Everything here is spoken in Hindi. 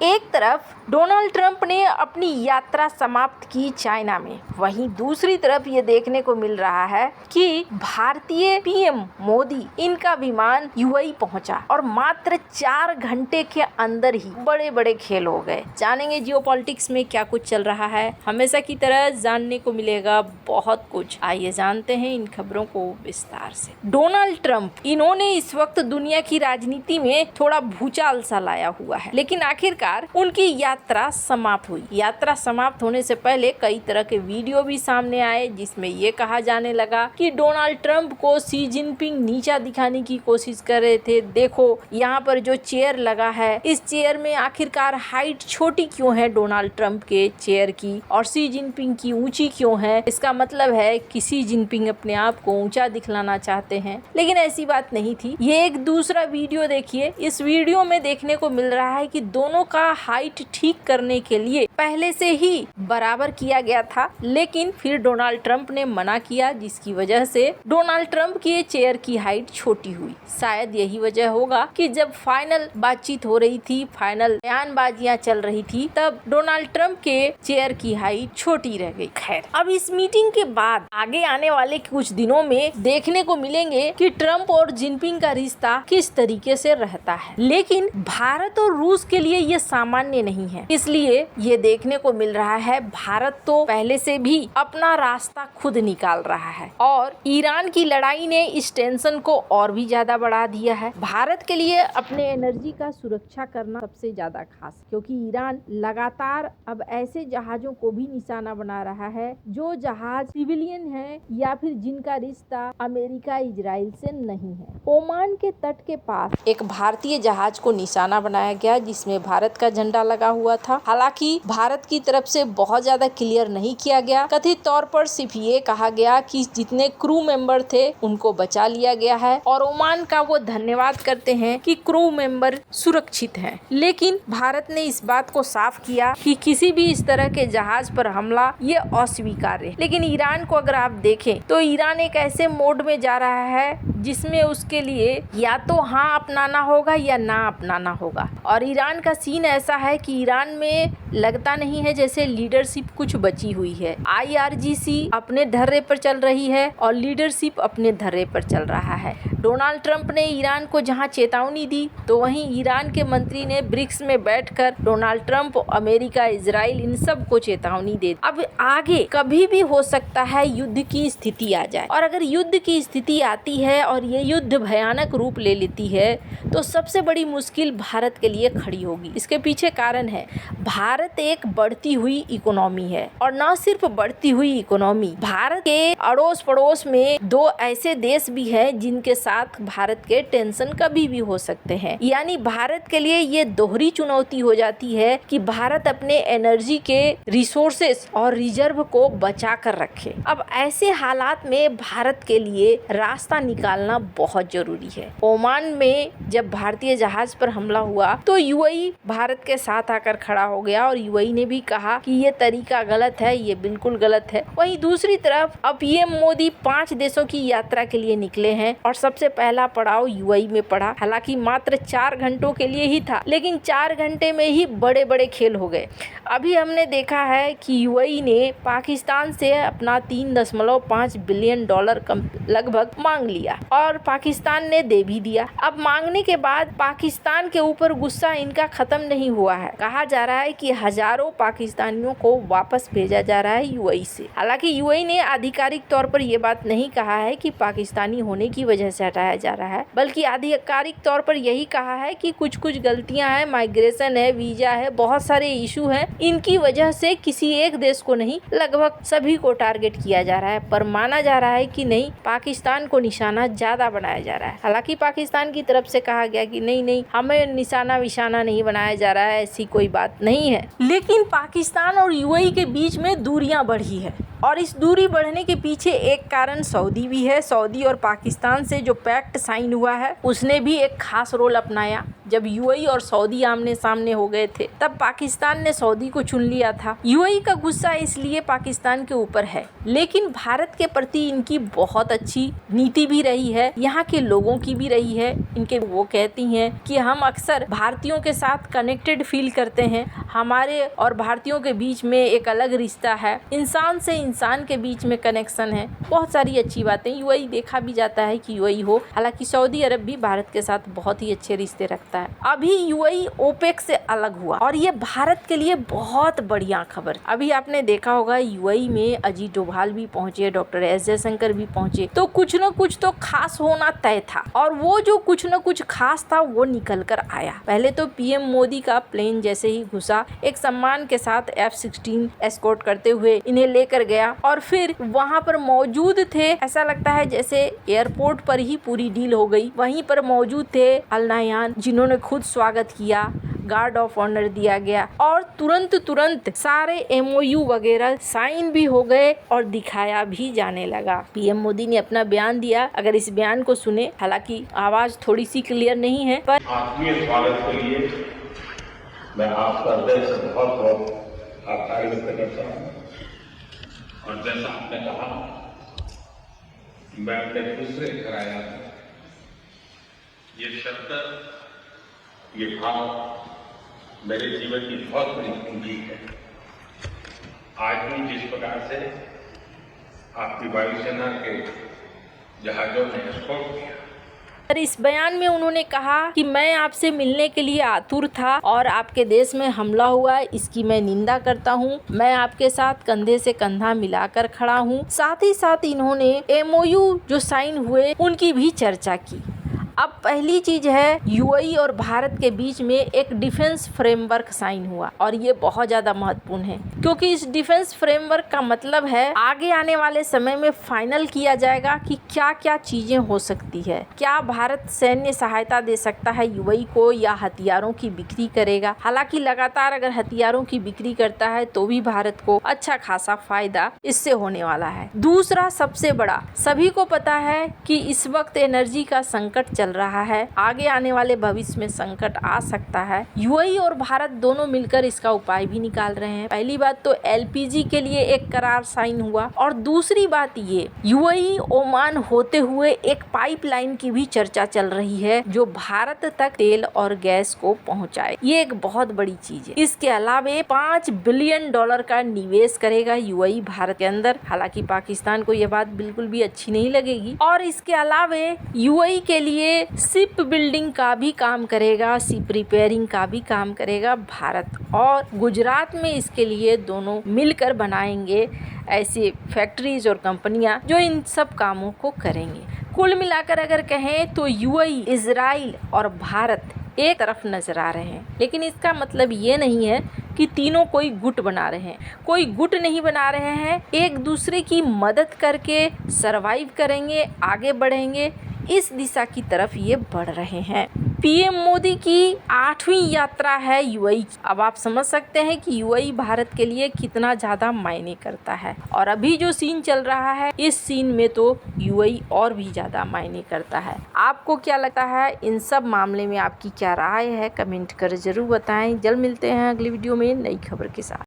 एक तरफ डोनाल्ड ट्रंप ने अपनी यात्रा समाप्त की चाइना में, वहीं दूसरी तरफ ये देखने को मिल रहा है कि भारतीय पीएम मोदी इनका विमान यूएई पहुंचा और मात्र 4 घंटे के अंदर ही बड़े बड़े खेल हो गए। जानेंगे जियोपॉलिटिक्स में क्या कुछ चल रहा है, हमेशा की तरह जानने को मिलेगा बहुत कुछ। आइए जानते हैं इन खबरों को विस्तार से। डोनाल्ड ट्रंप इन्होंने इस वक्त दुनिया की राजनीति में थोड़ा भूचाल सा लाया हुआ है, लेकिन आखिरकार उनकी यात्रा समाप्त हुई। यात्रा समाप्त होने से पहले कई तरह के वीडियो भी सामने आए, जिसमें ये कहा जाने लगा कि डोनाल्ड ट्रंप को शी जिनपिंग नीचा दिखाने की कोशिश कर रहे थे। देखो यहाँ पर जो चेयर लगा है, इस चेयर में आखिरकार हाइट छोटी क्यों है डोनाल्ड ट्रंप के चेयर की, और शी जिनपिंग की ऊंची क्यों है। इसका मतलब है कि शी जिनपिंग अपने आप को ऊंचा दिखलाना चाहते हैं, लेकिन ऐसी बात नहीं थी। ये एक दूसरा वीडियो देखिए। इस वीडियो में देखने को मिल रहा है कि दोनों का हाइट ठीक करने के लिए पहले से ही बराबर किया गया था, लेकिन फिर डोनाल्ड ट्रंप ने मना किया, जिसकी वजह से डोनाल्ड ट्रंप की चेयर की हाइट छोटी हुई। शायद यही वजह होगा कि जब फाइनल बातचीत हो रही थी, फाइनल बयानबाजियां चल रही थी, तब डोनाल्ड ट्रंप के चेयर की हाइट छोटी रह गई। खैर, अब इस मीटिंग के बाद आगे आने वाले कुछ दिनों में देखने को मिलेंगे कि ट्रंप और जिनपिंग का रिश्ता किस तरीके से रहता है। लेकिन भारत और रूस के लिए ये सामान्य नहीं है, इसलिए ये देखने को मिल रहा है भारत तो पहले से भी अपना रास्ता खुद निकाल रहा है, और ईरान की लड़ाई ने इस टेंशन को और भी ज्यादा बढ़ा दिया है। भारत के लिए अपने एनर्जी का सुरक्षा करना सबसे ज्यादा खास, क्योंकि ईरान लगातार अब ऐसे जहाजों को भी निशाना बना रहा है जो जहाज सिविलियन है या फिर जिनका रिश्ता अमेरिका इजराइल से नहीं है। ओमान के तट के पास एक भारतीय जहाज को निशाना बनाया गया, जिसमें भारत का झंडा लगा हुआ था। हालांकि भारत की तरफ से बहुत ज्यादा क्लियर नहीं किया गया। कथित तौर पर सिर्फ ये कहा गया कि जितने क्रू मेंबर थे उनको बचा लिया गया है, और ओमान का वो धन्यवाद करते हैं कि क्रू मेंबर सुरक्षित हैं। लेकिन भारत ने इस बात को साफ किया कि किसी भी इस तरह के जहाज पर हमला ये अस्वीकार्य है। लेकिन ईरान को अगर आप देखें तो ईरान एक ऐसे मोड में जा रहा है जिसमें उसके लिए या तो हाँ अपनाना होगा या ना अपनाना होगा। और ईरान का सीन ऐसा है कि ईरान में लगता नहीं है जैसे लीडरशिप कुछ बची हुई है। IRGC अपने धर्रे पर चल रही है और लीडरशिप अपने धर्रे पर चल रहा है। डोनाल्ड ट्रंप ने ईरान को जहां चेतावनी दी, तो वहीं ईरान के मंत्री ने ब्रिक्स में बैठकर डोनाल्ड ट्रंप, अमेरिका, इजराइल इन सब को चेतावनी दे। अब आगे कभी भी हो सकता है युद्ध की स्थिति आ जाए, और अगर युद्ध की स्थिति आती है और ये युद्ध भयानक रूप ले लेती है तो सबसे बड़ी मुश्किल भारत के लिए खड़ी होगी। इसके पीछे कारण है, भारत एक बढ़ती हुई इकोनॉमी है, और न सिर्फ बढ़ती हुई इकोनॉमी, भारत के अड़ोस पड़ोस में दो ऐसे देश भी हैं जिनके साथ भारत के टेंशन कभी भी हो सकते हैं। यानी भारत के लिए ये दोहरी चुनौती हो जाती है कि भारत अपने एनर्जी के रिसोर्सेस और रिजर्व को बचा कर रखे। अब ऐसे हालात में भारत के लिए रास्ता निकालना बहुत जरूरी है। ओमान में जब भारतीय जहाज पर हमला हुआ तो यूएई भारत के साथ आकर खड़ा हो गया, और यूएई ने भी कहा कि ये तरीका गलत है, ये बिल्कुल गलत है। वहीं दूसरी तरफ अब पीएम मोदी 5 देशों की यात्रा के लिए निकले हैं, और सबसे पहला पड़ाव यूएई में पड़ा। हालांकि मात्र 4 घंटों के लिए ही था, लेकिन 4 घंटे में ही बड़े बड़े खेल हो गए। अभी हमने देखा है कि यूएई ने पाकिस्तान से अपना $3.5 बिलियन लगभग मांग लिया, और पाकिस्तान ने दे भी दिया। अब मांगने के बाद पाकिस्तान के ऊपर गुस्सा इनका खत्म नहीं हुआ है। कहा जा रहा है कि हजारों पाकिस्तानियों को वापस भेजा जा रहा है यूएई से। हालांकि यूएई ने आधिकारिक तौर पर यह बात नहीं कहा है कि पाकिस्तानी होने की वजह से हटाया जा रहा है, बल्कि आधिकारिक तौर पर यही कहा है कि कुछ कुछ गलतियां हैं, माइग्रेशन है, वीजा है, बहुत सारे इशू हैं, इनकी वजह से किसी एक देश को नहीं, लगभग सभी को टारगेट किया जा रहा है। पर माना जा रहा है कि नहीं, पाकिस्तान को निशाना ज्यादा बनाया जा रहा है। हालांकि पाकिस्तान की तरफ से कहा गया कि नहीं, हमें निशाना विशाना नहीं बनाया जा रहा है, ऐसी कोई बात नहीं है। लेकिन पाकिस्तान और यूएई के बीच में दूरियां बढ़ी है। और इस दूरी बढ़ने के पीछे एक कारण सऊदी भी है। सऊदी और पाकिस्तान से जो पैक्ट साइन हुआ है उसने भी एक खास रोल अपनाया। जब यूएई और सऊदी आमने सामने हो गए थे तब पाकिस्तान ने सऊदी को चुन लिया था। यूएई का गुस्सा इसलिए पाकिस्तान के ऊपर है, लेकिन भारत के प्रति इनकी बहुत अच्छी नीति भी रही है, यहाँ के लोगों की भी रही है। इनके वो कहती हैं कि हम अक्सर भारतीयों के साथ कनेक्टेड फील करते हैं, हमारे और भारतीयों के बीच में एक अलग रिश्ता है, इंसान से इंसान के बीच में कनेक्शन है। बहुत सारी अच्छी बातें। यूएई देखा भी जाता है कि यूएई हो, हालांकि सऊदी अरब भी भारत के साथ बहुत ही अच्छे रिश्ते रखता है। अभी यूएई ओपेक से अलग हुआ और ये भारत के लिए बहुत बढ़िया खबर। अभी आपने देखा होगा यूएई में अजीत डोभाल भी पहुंचे, डॉक्टर एस जयशंकर भी पहुंचे, तो कुछ न कुछ तो खास होना तय था और वो जो कुछ न कुछ खास था वो निकल कर आया। पहले तो पीएम मोदी का प्लेन जैसे ही घुसा, एक सम्मान के साथ F-16 एस्कॉर्ट करते हुए इन्हें लेकर गया और फिर वहां पर मौजूद थे, ऐसा लगता है जैसे एयरपोर्ट पर ही पूरी डील हो गई। वहीं पर मौजूद थे अल नाह्यान, जिन्होंने खुद स्वागत किया, गार्ड ऑफ ऑनर दिया गया और तुरंत सारे MOU वगैरह साइन भी हो गए और दिखाया भी जाने लगा। पीएम मोदी ने अपना बयान दिया, अगर इस बयान को सुने, हालांकि आवाज थोड़ी सी क्लियर नहीं है, पर आत्मीय स्वागत के लिए मैं आपका हृदय से बहुत आभार व्यक्त करता हूँ। और जैसा आपने कहा, मैं अपने दूसरे घर आया हूँ। ये शब्द, ये भाव मेरे जीवन की बहुत बड़ी पूंजी है। आज भी जिस प्रकार से आपकी वायुसेना के जहाजों ने एस्कॉर्ट किया, पर इस बयान में उन्होंने कहा कि मैं आपसे मिलने के लिए आतुर था और आपके देश में हमला हुआ, इसकी मैं निंदा करता हूं। मैं आपके साथ कंधे से कंधा मिलाकर खड़ा हूं। साथ ही साथ इन्होंने MOU जो साइन हुए उनकी भी चर्चा की। अब पहली चीज है, यूएई और भारत के बीच में एक डिफेंस फ्रेमवर्क साइन हुआ और ये बहुत ज्यादा महत्वपूर्ण है, क्योंकि इस डिफेंस फ्रेमवर्क का मतलब है आगे आने वाले समय में फाइनल किया जाएगा कि क्या क्या चीजें हो सकती है। क्या भारत सैन्य सहायता दे सकता है यूएई को या हथियारों की बिक्री करेगा। हालांकि लगातार अगर हथियारों की बिक्री करता है तो भी भारत को अच्छा खासा फायदा इससे होने वाला है। दूसरा सबसे बड़ा, सभी को पता है कि इस वक्त एनर्जी का संकट चल रहा है, आगे आने वाले भविष्य में संकट आ सकता है। यूएई और भारत दोनों मिलकर इसका उपाय भी निकाल रहे हैं। पहली बात तो LPG के लिए एक करार साइन हुआ और दूसरी बात ये, यूएई ओमान होते हुए एक पाइपलाइन की भी चर्चा चल रही है जो भारत तक तेल और गैस को पहुंचाए। ये एक बहुत बड़ी चीज है। इसके अलावा $5 बिलियन का निवेश करेगा यूएई भारत के अंदर। हालांकि पाकिस्तान को यह बात बिल्कुल भी अच्छी नहीं लगेगी। और इसके अलावा यूएई के लिए शिप बिल्डिंग का भी काम करेगा, शिप रिपेयरिंग का भी काम करेगा भारत, और गुजरात में इसके लिए दोनों मिलकर बनाएंगे ऐसे फैक्ट्रीज और कंपनियां जो इन सब कामों को करेंगे। कुल मिलाकर अगर कहें तो यूएई, इजराइल और भारत एक तरफ नजर आ रहे हैं, लेकिन इसका मतलब ये नहीं है कि तीनों कोई गुट बना रहे हैं। कोई गुट नहीं बना रहे हैं, एक दूसरे की मदद करके सरवाइव करेंगे, आगे बढ़ेंगे, इस दिशा की तरफ ये बढ़ रहे हैं। पीएम मोदी की 8वीं यात्रा है यूएई। अब आप समझ सकते हैं कि यूएई भारत के लिए कितना ज्यादा मायने करता है। और अभी जो सीन चल रहा है, इस सीन में तो यूएई और भी ज्यादा मायने करता है। आपको क्या लगता है इन सब मामले में, आपकी क्या राय है, कमेंट कर जरूर बताएं। जल्द मिलते हैं अगली वीडियो में नई खबर के साथ।